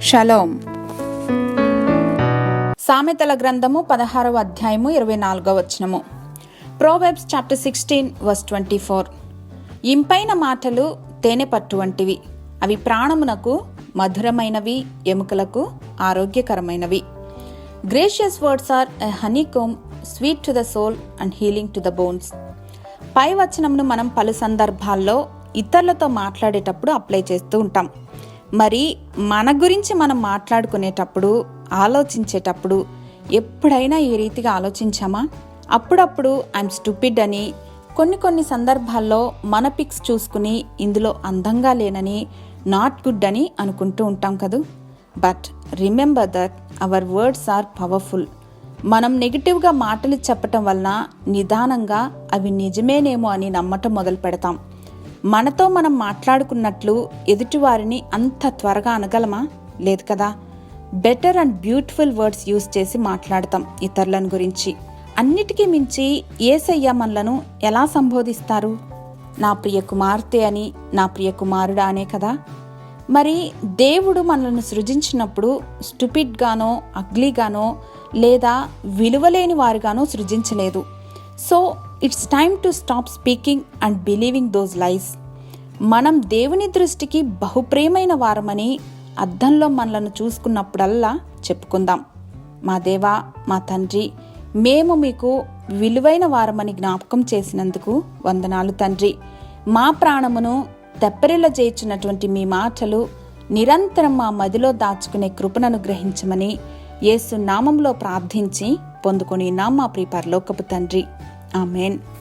Shalom. సామెతల గ్రంథము 16వ అధ్యాయము 24వ వచనము. ప్రోవెర్బ్స్ చాప్టర్ 16 వర్స్ 24. ఇంపైన మాటలు తేనె పట్టు వంటివి, అవి ప్రాణమునకు మధురమైనవి, ఎముకలకు ఆరోగ్యకరమైనవి. Gracious words are a honeycomb, sweet to the soul and healing to the bones. పై వచనంను మనం పలు సందర్భాల్లో ఇతరులతో మాట్లాడేటప్పుడు అప్లై చేస్తూ ఉంటాం. మరి మన గురించి మనం మాట్లాడుకునేటప్పుడు, ఆలోచించేటప్పుడు ఎప్పుడైనా ఈ రీతిగా ఆలోచించామా? అప్పుడప్పుడు ఐఎమ్ స్టూపిడ్ అని, కొన్ని సందర్భాల్లో మన పిక్స్ చూసుకుని ఇందులో అందంగా లేనని, నాట్ గుడ్ అని అనుకుంటూ ఉంటాం కదూ. But remember that our words are powerful. మనం నెగిటివ్గా మాటలు చెప్పటం వలన నిదానంగా అవి నిజమేనేమో అని నమ్మటం మొదలు పెడతాం. మనతో మనం మాట్లాడుకున్నట్లు ఎదుటివారిని అంత త్వరగా అనగలమా? లేదు కదా. Better and beautiful words use చేసి మాట్లాడతాం ఇతరులను గురించి. అన్నిటికీ మించి యేసయ్య మనలను ఎలా సంబోధిస్తారు? నా ప్రియ కుమార్తె అని, నా ప్రియ కుమారుడా అనే కదా. మరి దేవుడు మనల్ని సృజించినప్పుడు స్టూపిడ్గానో, అగ్లీగానో లేదా విలువలేని వారిగానో సృజించలేదు. So it's time to stop speaking and believing those lies. మనం దేవుని దృష్టికి బహుప్రియమైన వారమని అద్దంలో మనలను చూసుకున్నప్పుడల్లా చెప్పుకుందాం, మా దేవా, మా తండ్రి, మేము మీకు విలువైన వారమని జ్ఞాపకం చేసినందుకు వందనాలు తండ్రి. మా ప్రాణమును తెప్పరిల్ల చేయుచున్నటువంటి మీ మాటలు నిరంతరం మా మదిలో దాచుకునే కృపను గ్రహించమని యేసు నామంలో ప్రార్థించి పొందుకొని మా ప్రియ పరలోకపు తండ్రి. ఆమేన్.